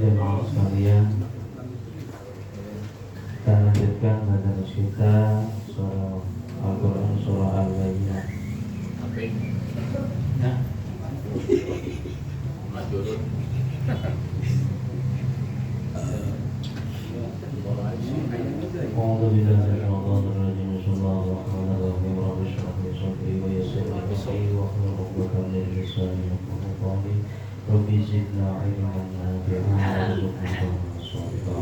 jemaah sekalian, kita lanjutkan bacaan kita surah Al-Quran surah Al-Bayyinah. Ya. Majurun. أعوذ بالله من الشيطان الرجيم. بسم الله الرحمن الرحيم. رب اشرح لي صدري ويسر لي أمري واحلل عقدة من لساني يفقهوا قولي. رب زدنا علما نافعا وارزقنا فهما صالحا.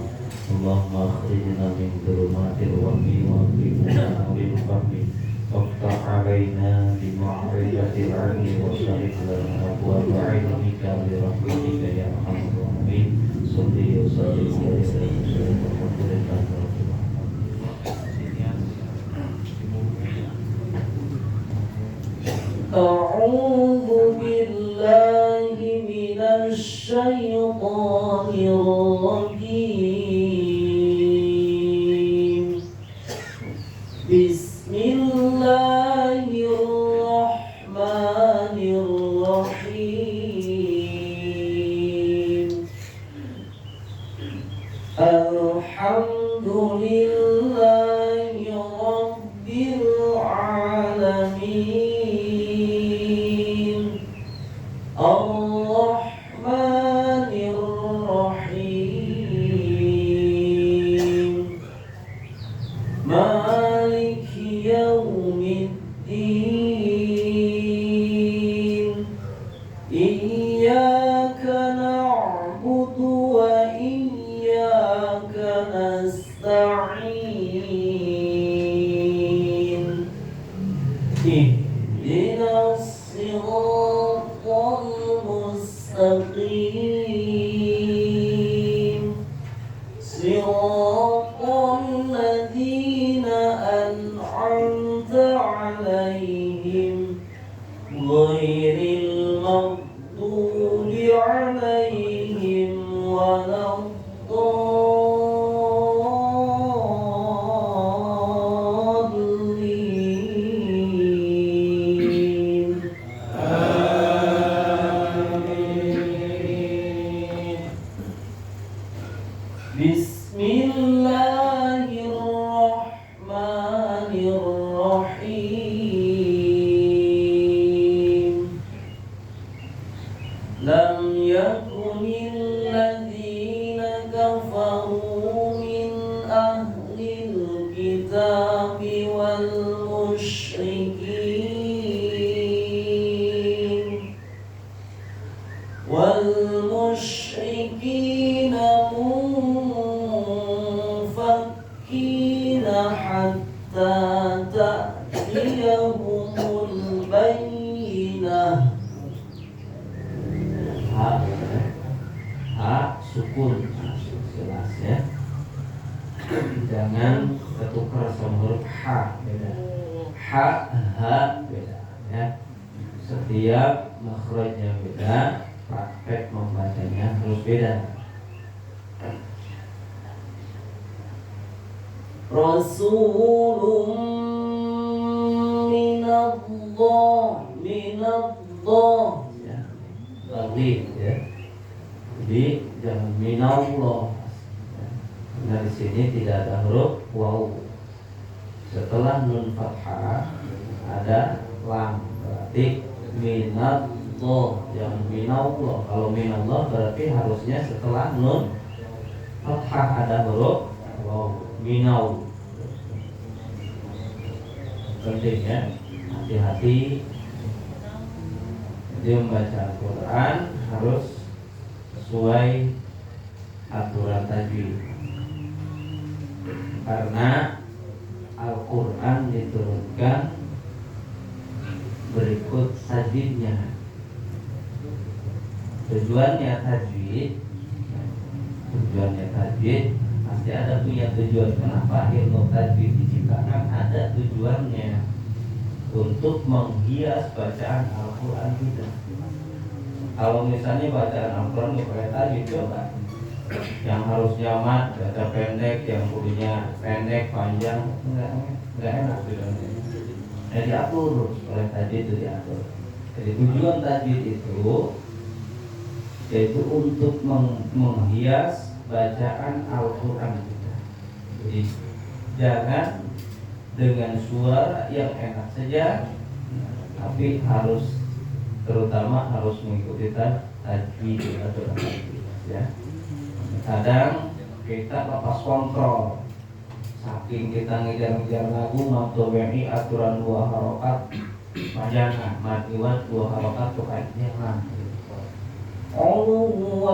اللهم أخرجنا من ظلمات الوهم وأكرمنا بالفهم وافتح علينا بمعرفة العلم وسهل لنا أبواب علمك برحمتك يا أرحم الراحمين. صل وسلم على سيدنا محمد. أعوذ بالله من الشيطان الرجيم. بسم الله الرحمن الرحيم. الحمد لله رب العالمين. الرحمن الرحيم. مالك يوم الدين. إياك نعبد وإياك نستعين. اهدنا الصراط المستقيم. صراط الذين أنعمت عليهم غير المغضوب عليهم ولا الضالين. آمين. بسم الله الرحمن الرحيم. لم يكن الذين كفروا من أهل الكتاب والمشركين منفكين حتى تأتيهم البينة. Sukun jelas ya, jangan ketukar sama huruf ha, beda. Ha, ha beda ya. Setiap makhrajnya beda, praktek membacanya harus beda. Rasulun minallah ya, balik ya. Jadi jangan minallah. Nah di sini tidak ada huruf waw. Setelah nun fathah ada lam, berarti minallah. Jangan minallah. Kalau minallah berarti harusnya setelah nun fathah ada huruf waw. Minau. Penting ya. Hati-hati. Dia membaca Al-Quran harus sesuai aturan tajwid, karena Al-Quran diturunkan berikut tajwidnya. Tujuannya tajwid pasti ada punya tujuan. Kenapa ilmu tajwid diciptakan? Ada tujuannya, untuk menghias bacaan Al-Quran kita. Kalau misalnya bacaan Al-Quran nggak pakai tajwid, coba yang harusnya mat baca pendek, yang kudunya pendek panjang, nggak enak bilangnya. Diatur oleh tajwid itu diatur. Jadi tujuan tajwid itu yaitu untuk menghias bacaan Al-Quran kita. Jadi jangan dengan suara yang enak saja, tapi terutama harus mengikuti tajwid atau tajwid ya. Kadang kita lepas kontrol, saking kita ngejar-ngejar lagu Matobe'i aturan 2 harokat majana madiwat 2 harokat tuh jangan. Allahu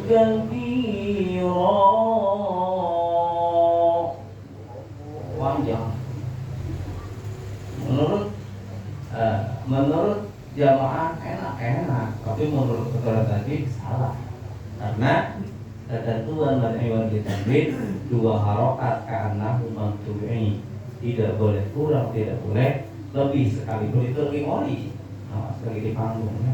kabira panjang. Menurut jamaah enak, tapi menurut keterangan tadi salah. Karena ketentuan madiwat ditambahin 2 harokat karena Matobe'i tidak boleh kurang, tidak boleh lebih, sekalipun itu lebih ori. Lagi di panggung ya.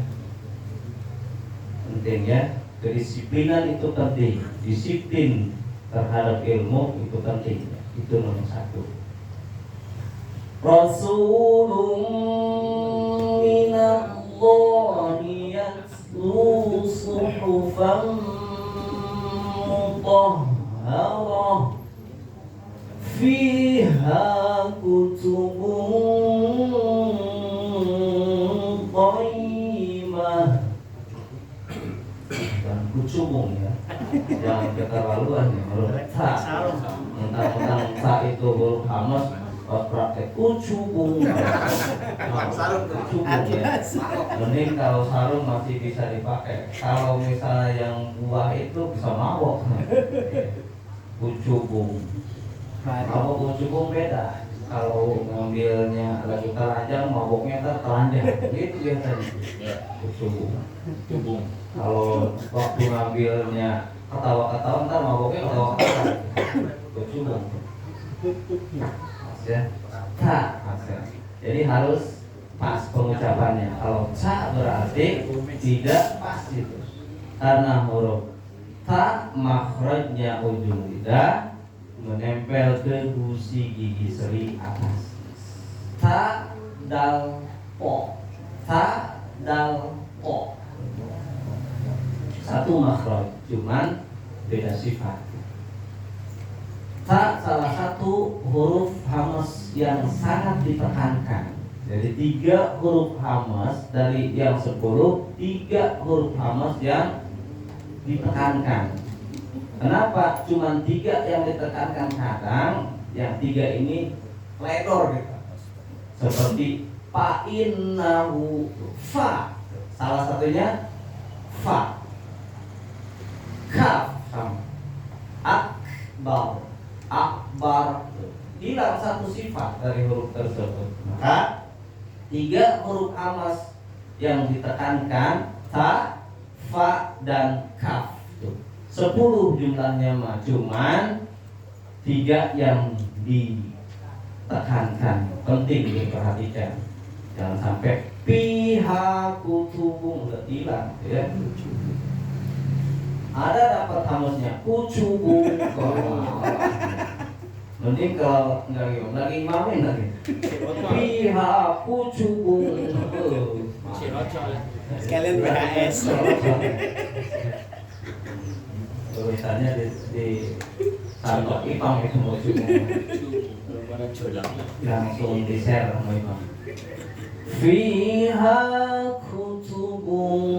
Penting ya, kedisiplinan itu penting. Disiplin terhadap ilmu itu penting ya. Itu nomor 1. Rasulun minallahi yatlu suhufan mutahharah fiha kutubun qaimah. Dan kucubung ya, jangan keterlaluan ya. Mentang-mentang sa itu huruf hamas, praktek kucubung. Kucubung ya. Mending kalau sarung masih bisa dipakai. Kalau misalnya yang buah itu bisa mabok. Kucubung. Mabok kucubung beda. Kalau ngambilnya lagi telanjang, maboknya telanjang. Gitu biasanya. Kucubung. Kalau waktu ngambilnya ketawa-ketawa, ntar maboknya ketawa-ketawa. Kucubung. Ya. Jadi harus pas pengucapannya. Kalau ca berarti tidak pas itu. Karena huruf ta makhrajnya ujung lidah menempel ke gusi gigi seri atas. Ta dal po, ta dal po. Satu makhraj, cuman beda sifat. Ta salah satu huruf hamas yang sangat ditekankan. Jadi 3 huruf hamas dari yang 10, 3 huruf hamas yang ditekankan. Kenapa cuma 3 yang ditekankan? Kadang yang 3 ini ledor gitu. Seperti fa'innahu, fa. Salah satunya fa. Kaf sama. Akbar. Hilang satu sifat dari huruf tersebut. Maka 3 huruf hamas yang ditekankan, ta, fa, dan kaf. 10 jumlahnya mah, cuman 3 yang ditekankan. Penting diperhatikan. Jangan sampai pihak kutubung udah hilang ya. Ada dapat hamasnya kucubung. Mending kalau lagi mamin lagi. Pihak kucubung. Sekalian BHS. Tulisannya di Sandok Ipang itu mau langsung di share sama Ipang. Fiha kutubun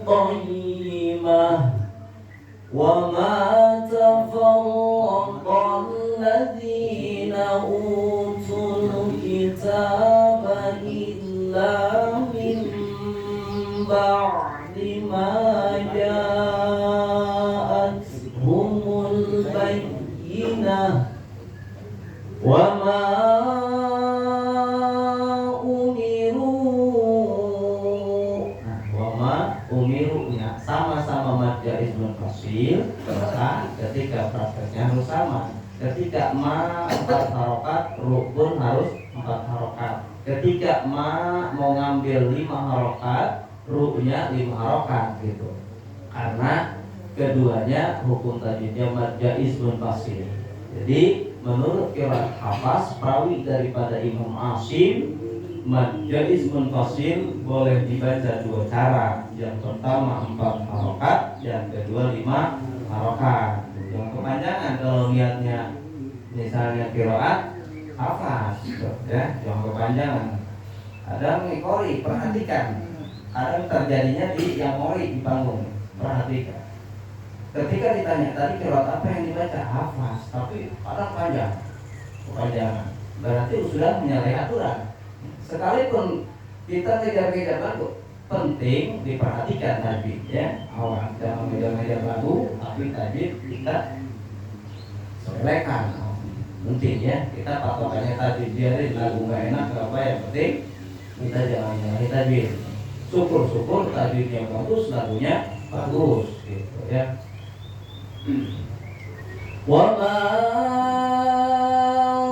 qayyimah wa ma tafarraqa alladhina utul kitaba illa min ba'di ma ja'atuhumul bayyinah wa ma umirunya sama-sama mad jaiz munfasil, maka ketika prakteknya harus sama. Ketika ma 4 harokat, ru pun harus 4 harokat. Ketika ma mau ngambil 5 harokat, ru-nya 5 harokat gitu. Karena keduanya hukum tajwidnya mad jaiz munfasil. Jadi menurut qiraat Hafs, perawi daripada Imam Asim, mad jaiz munfasil boleh dibaca dua cara. Yang pertama 4 harokat, yang kedua 5 harokat. Yang kepanjangan kalau niatnya misalnya qiraat hafaz ya, yang kepanjangan. Ada ngikori, perhatikan. Ada terjadinya di yang mori di panggung, perhatikan. Ketika ditanya tadi qiraat apa yang dibaca, hafaz, tapi ada panjang, kepanjangan. Berarti sudah menyalahi aturan. Sekalipun kita ngejar-ngejar lagu, penting diperhatikan tajwid ya. Awas jangan ngejar-ngejar lagu, tapi tajwid kita sepelekan. Penting ya, kita patokannya tajwid, biarin lagu nggak enak nggak apa, yang penting kita jangan nyalahi tajwid. Syukur-syukur tajwidnya bagus, lagunya bagus gitu ya. Wa ma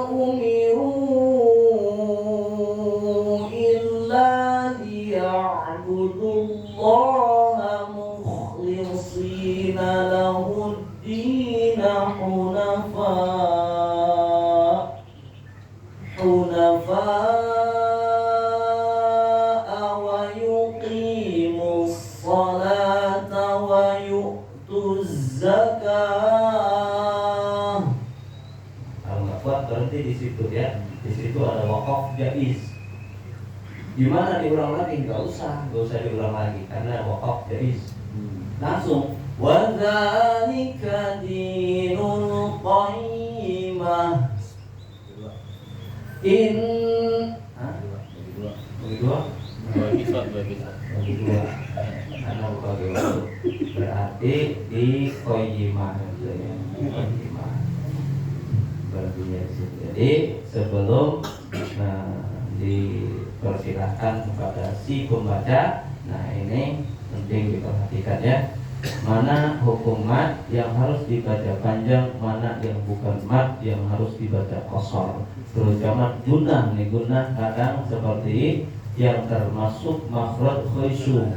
umiru illa liya'budullaha mukhlishina lahud-din hunafa wa yuqimus salata wa yu'tuz zakah. Kalau nggak kuat berhenti di situ ya. Di situ ada waqaf jaiz. Gimana diulang lagi? Nggak usah diulang lagi karena waqaf jaiz. Langsung wa dzalika dinul qayyimah. Bagi dua. Berarti di qayyimah. Jadi sebelum dipersilahkan kepada si pembaca, nah ini penting diperhatikan ya. Mana hukum mad yang harus dibaca panjang, mana yang bukan mad yang harus dibaca qashar. Terutama gunnah nih, gunnah kadang seperti yang termasuk makhraj khaysum.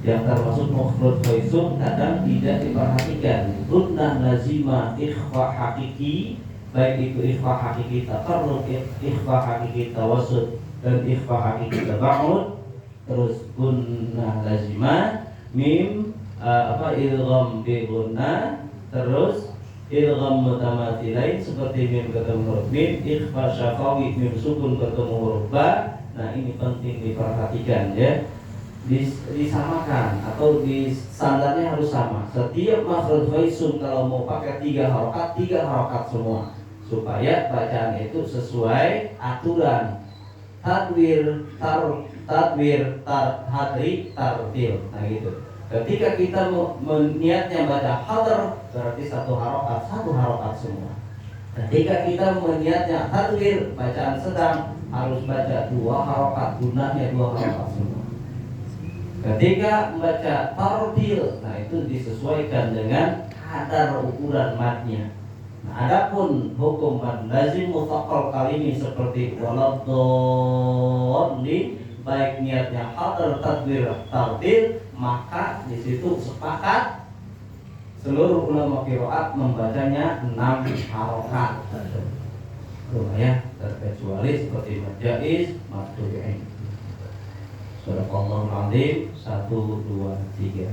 Yang termasuk makhraj khaysum kadang tidak diperhatikan. Gunnah lazimah ikhfa hakiki, baik itu ikhfa hakiki tafarruq, ikhfa hakiki tawassut, dan ikhfa hakiki taba'ud. Terus gunnah lazimah mim idgham bi gunnah, terus idgham mutamathilain seperti mim ketemu huruf mim, ikhfa syafawi mim sukun ketemu huruf ba. Nah ini penting diperhatikan ya. Disamakan atau di standarnya harus sama. Setiap makhraj khaysum kalau mau pakai 3 harokat semua, supaya bacaan itu sesuai aturan. Tadwir, hadri, tartil. Nah gitu. Ketika kita niatnya baca hadar, berarti 1 harokat semua. Ketika kita niatnya tadwir, bacaan sedang, harus baca 2 harokat, gunanya 2 harokat semua. Ketika membaca tartil, nah itu disesuaikan dengan kadar ukuran madnya. Nah, adapun hukum mad lazim mutsaqqal kali ini seperti waladhdallin, baik niatnya hadar, tadwir, tartil, maka di situ sepakat seluruh ulama qiraat membacanya 6 harokat. Ya, terkecuali seperti mad jaiz, mad tubi'in. Surah Al-Azim 1, 2, 3.